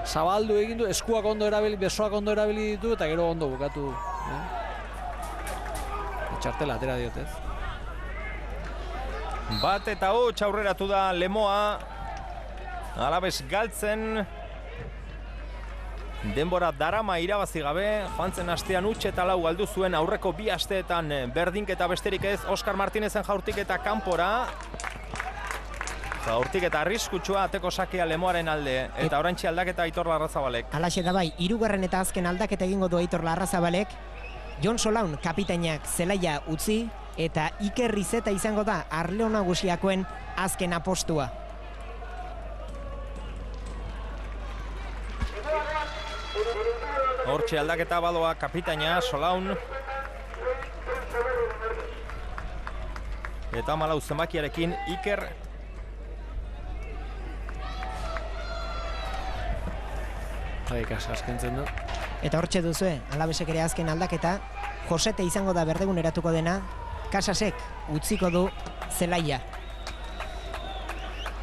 zabaldu egin du, eskuak ondo erabili, besoak ondo erabili ditu, eta gero ondo bukatu. Txartela atera diotez. Bat eta aurreratu da Lemoa. Alabes galtzen. Denbora darama irabazi gabe, joan zen astean huts eta lau galdu zuen aurreko bi asteetan berdinketa besterik ez, Oskar Martinezen jaurtiketa kanpora. Jaurtiketa arriskutsua ateko sakea Lemoaren alde, eta oraintxe aldaketa Aitor Larrazabalek. Halaxe da bai, hirugarren eta azken aldaketa egingo du Aitor Larrazabalek. Jon Solaun kapitainak zelaia utzi, eta Iker Rizeta izango da arlo nagusiakoen azken apostua. Hortxe aldaketa badoa kapitaina Solaun. Eta 14 zenbakiarekin Iker. Askentzen du. Eta hortxe duzue, Alabesek ere azken aldaketa, Josete izango da berdeguneratuko dena, Casasek utziko du zelaia.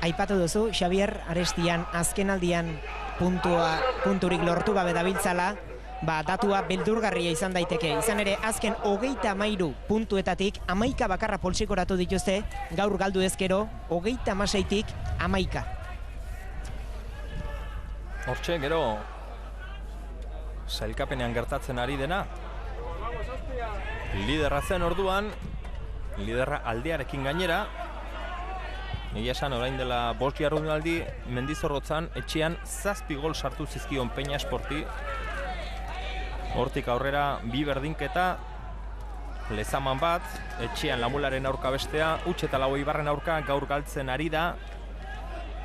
Aipatu duzu, Xavier Arestian azken aldian punturik lortu gabe dabiltzala, datua beldurgarria izan daiteke. Izan ere, azken 33 puntuetatik 11 bakarra poltsikoratu dituzte, gaur galdu ezkero, 36tik 11. Hortxe, gero, sailkapenean gertatzen ari dena. Liderra zen orduan, liderra aldearekin gainera. Egia esan orain dela 5 jardunaldi Mendizorrotzan etxean 7 gol sartu zizkion Peña Esporti. Hortik aurrera 2 berdinketa, Lezaman bat, etxean Lamularen aurka bestea, huts eta lau Eibarren aurka gaur galtzen ari da.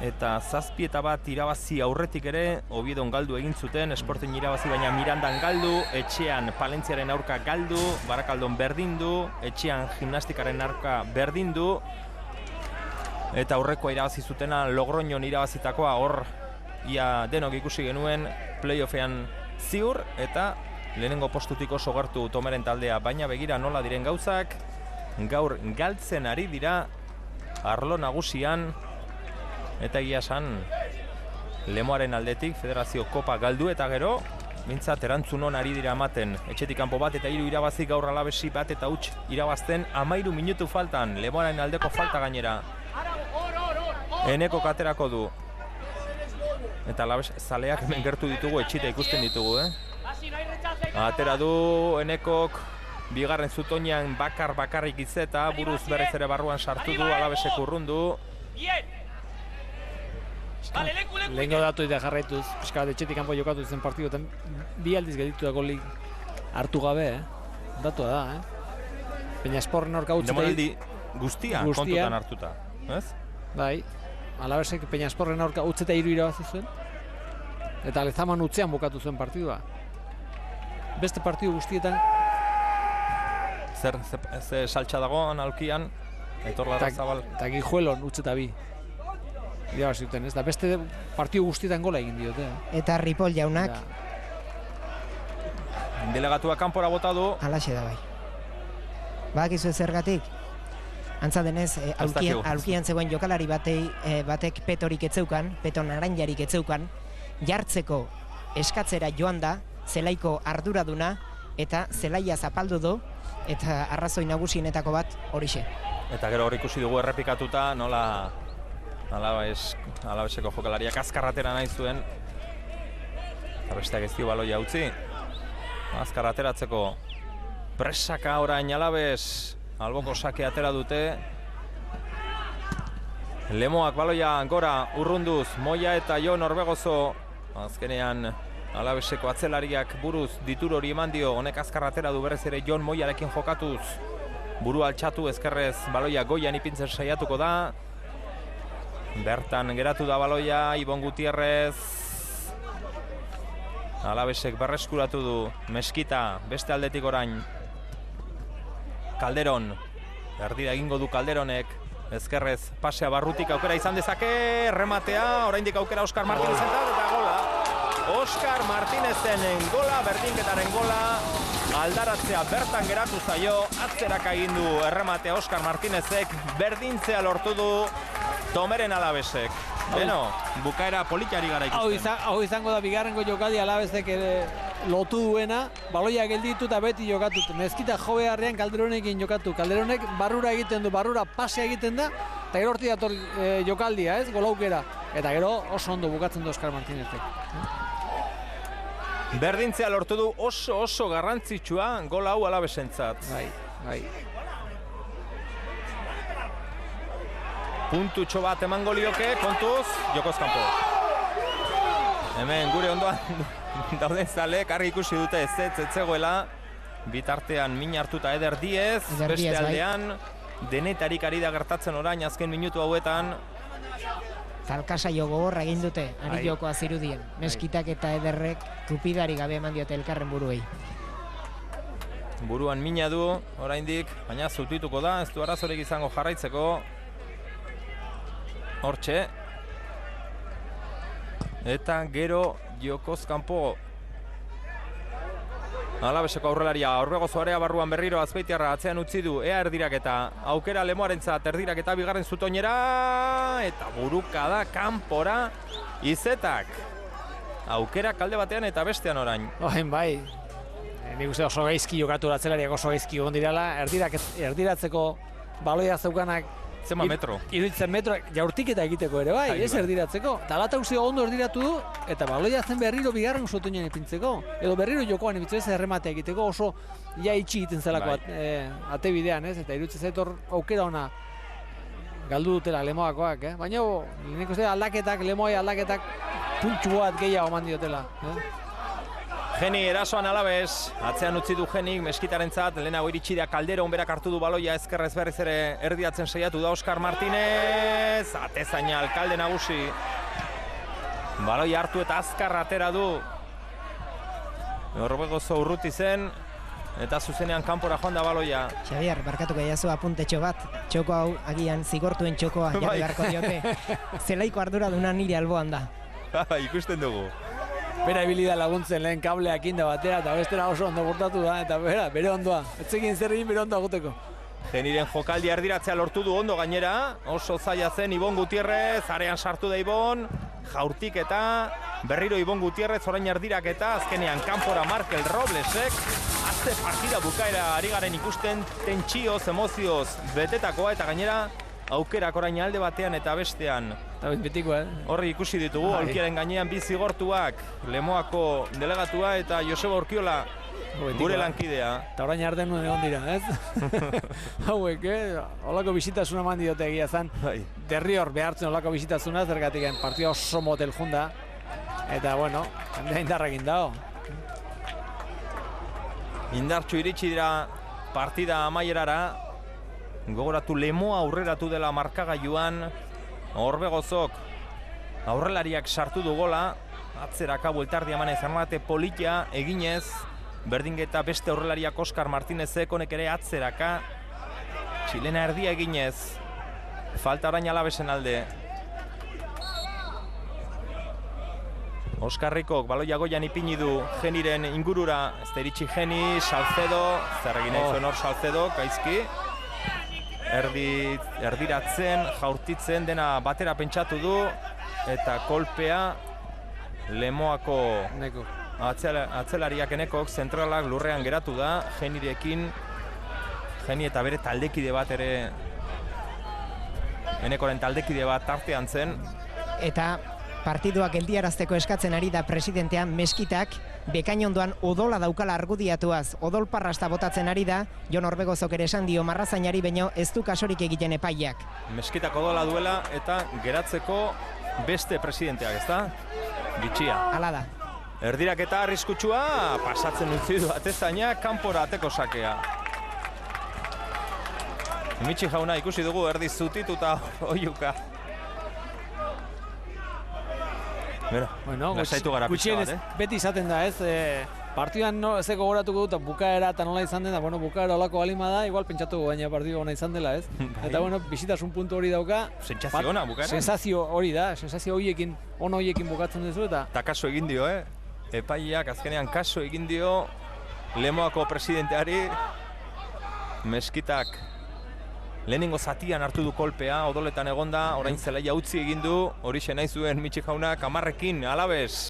Eta 7 eta 1 irabazi aurretik ere, Oviedon galdu egin zuten, Sporting irabazi baina Mirandan galdu, etxean Palentziaren aurka galdu, Barakaldon berdindu, etxean Gimnastikaren aurka berdindu, eta aurrekoa irabazi zutena Logroñon irabazitakoa, hor ia denok ikusi genuen playoffean ziur, eta lehenengo postutik oso gertu Tomeren taldea, baina begira nola diren gauzak, gaur galtzen ari dira arlo nagusian. Eta egia esan Lemoaren aldetik Federazio Kopa galdu eta gero mintzat erantzunon ari dira ematen. Etxetik kanpo bat eta 3 irabazi, gaur Alabesi bat eta huts irabazten 13 minutu faltan. Lemoaren aldeko falta gainera. Eneko katerako du. Eta Alabes zaleak hemen gertu ditugu, etxita ikusten ditugu, Atera du Enekok bigarren zutoinean bakarrik izeta, buruz berriz ere barruan sartu du, Alabesek urrundu. Lehenko datu eta jarraituz, pixka bat etxetik kanpo jokatu zen partiduetan, 2 aldiz gelditu da golik hartu gabe, datua da, Peñasporren aurka utzi. Demonaldi guztia kontutan hartuta, ez? Bai, Alabesek Peñasporren aurka utzi eta 3 irabazi zuen, eta Lezaman utzean bukatu zuen partidua. Beste partidu guztietan Zer saltxa dagoan alkian, Aitor Larrazabal. Eta Gijuelon utzi eta 2 irabazi zuten, ez da, beste partidu guztietan gola egin diote. Eta Ripoll jaunak. Delegatua kanpora bota du. Halaxe da bai. Badakizu zergatik? Antza denez, aulkian zegoen jokalari batek petorik etzeukan, peto naranjarik etzeukan, jartzeko eskatzera joan da, zelaiko arduraduna, eta zelaia zapaldu du, eta arrazoi nagusienetako bat horixe. Eta gero hor ikusi dugu errepikatuta, nola Alabeseko jokalariak azkarratera nahi zuen. Eta besteak ez dio baloia utzi. Azkarrateratzeko presaka orain Alabes. Alboko sake atera dute. Lemoak baloia gora urrunduz, Moia eta Jon Orbegozo. Azkenean Alabeseko atzelariak buruz ditur hori eman dio. Honek azkarratera du berrez ere Jon Moiarekin jokatuz. Buru altxatu ezkerrez baloia goian ipintzen saiatuko da. Bertan geratu da baloia, Ibon Gutierrez. Alabesek berreskuratu du, Meskita, beste aldetik orain. Calderon, erdira egingo du Calderonek. Ezkerrez, pasea barrutik aukera izan dezake, rematea, oraindik aukera Oskar Martinezen eta gola. Oskar Martinezen gola, berdinketaren gola. Aldaratzea bertan geratu zaio, atzerak egin du errematea Oskar Martinezek, berdintzea lortu du Tomeren Alabesek. Beno, bukaera politari gara ikusten. Hau izango da bigarrengo jokaldi Alabesek lotu duena, baloia gelditu eta beti jokatu. Mezkita jo beharrean Calderonekin jokatu. Calderonek barrura egiten du, barrura pasea egiten da, eta gero hortik dator jokaldia, ez, golaukera. Eta gero oso ondo bukatzen du Oskar Martinezek. Berdintzea lortu du oso garrantzitsua gol hau Alabesentzat. Bai. Puntutxo bat emango lioke, kontuz, jokoz kanpo. Hemen gure ondoan dauden zaleek argi ikusi dute ez zegoela. Bitartean min hartuta Eder Diez, beste aldean denetarik ari da gertatzen orain azken minutu hauetan. Zalkasaio gogorra egin dute, ari jokoa zirudien. Meskitak eta Ederrek tupidari gabe eman diote elkarren buruei. Buruan mina du, oraindik, baina zutituko da, ez du arazorik izango jarraitzeko. Hortxe. Eta gero jokoz kanpo. Alabeseko aurrelaria, Orbegozo area barruan berriro Azpeitiarra atzean utzi du, ea erdiraketa. Aukera Lemoarentzat erdiraketa bigarren zutoinera. Eta buruka da kanpora Izetak. Aukera kalde batean eta bestean orain. Bai. Nik uste oso gaizki jokatu atzelariak oso gaizki egon direla. Erdiratzeko baloia zeukanak Zema metro. Iruditzen metro, jaurtiketa egiteko ere, bai, ez erdiratzeko. Talata uste ondo erdiratu du, eta baloia zen berriro bigarren zutoinean ipintzeko. Edo berriro jokoan ipintzeko ez errematea egiteko, oso ja itxi egiten zelako ate bidean, ez? Eta iruditzen zaitor aukera ona galdu dutela Lemoakoak, baina nik uste Lemoai aldaketak puntxu bat gehiago eman diotela. Geni erasoan Alabes, atzean utzi du Genik, Meskitarentzat, lehenago iritsi da Calderon berak hartu du baloia, ezkerrez berriz ere erdiratzen saiatu da Oskar Martinez, atezaina alkalde nagusi. Baloia hartu eta azkar atera du. Orbegozo urruti zen, eta zuzenean kanpora joan da baloia. Xabier, barkatuko jazu apuntetxo bat, txoko hau agian zigortuen txokoa jarri beharko diote. Zelaiko arduraduna nire alboan da. Ikusten dugu. Bera ibilida laguntzen lehen kableak inda batera eta bestera oso ondo bortatu da eta bere ondoa. Etzekin zer egin bere ondo aguteko. Geniren jokaldi erdiratzea lortu du ondo gainera. Oso zaila zen Ibon Gutierrez, arean sartu da Ibon. Jaurtik eta berriro Ibon Gutierrez orain erdirak eta azkenean kanpora Markel Roblesek. Azte partida bukaera ari garen ikusten tentsioz, emozioz betetakoa eta gainera aukerak orain alde batean eta bestean. Eta betikoa, Horri ikusi ditugu, aulkiaren gainean bi zigortuak, Lemoako delegatua eta Joseba Urkiola gure lankidea. Eta orain arden nuen egon dira, ez? Hauek, holako bisitasuna eman diote egia zan. Derrior behartzen holako bisitasuna, zergatik partida oso motel junda. Eta, bueno, jendea indarrekin dago. Indartxu iritsi dira partida amaierara. Gogoratu Lemoa aurreratu dela markagailuan. Orbegozok aurrelariak sartu du gola. Atzeraka bueltardi emanez armate politia eginez. Berdingeta beste aurrelariak Oskar Martinezek honek ere atzeraka. Txilena erdia eginez. Falta orain Alabesen alde. Oskarrikok baloia goian ipini du Geniren ingurura. Ez da iritsi Geni, Salcedo. Zer egin nahi zuen hor Salcedo, gaizki. Erdiratzen, jaurtitzen dena batera pentsatu du eta kolpea Lemoako atzelariak enekok zentralak lurrean geratu da Genirekin. Geni eta bere taldekide bat ere enekoren taldekide bat tartean zen. Eta partiduak geldiarazteko eskatzen ari da presidentea Meskitak bekain ondoan odola daukala argudiatuaz. Odol parrasta botatzen ari da, Jon Orbegozok ere esan dio marrazainari baino ez du kasorik egiten epaiak. Meskitak odola duela eta geratzeko beste presidenteak, ezta? Bitxia. Hala da. Erdirak eta arriskutsua pasatzen utzi du atezaina kanpora ateko sakea. Mitxi jauna ikusi dugu erdi zutituta oiuka. Bueno, lasaitu gara pixka bat, beti izaten da, ez? Partiduan ez gogoratuko dut bukaera eta nola izan den da, bueno, bukaera olako balima da, igual pentsatuko baina partidu ona izan dela, ez? Eta, bueno, bisitasun puntu hori dauka. Sentsazio ona bukaera. Sensazio hori da, sensazio horiekin, ono horiekin bukatzen duzu eta... Eta kaso egin dio, Epaileak azkenean kaso egin dio Lemoako presidenteari. Meskitak lehenengo zatian hartu du kolpea, odoletan egonda, orain zelaia utzi egin du, horixe nahi zuen Mitxi jaunak, 10ekin, Alabes.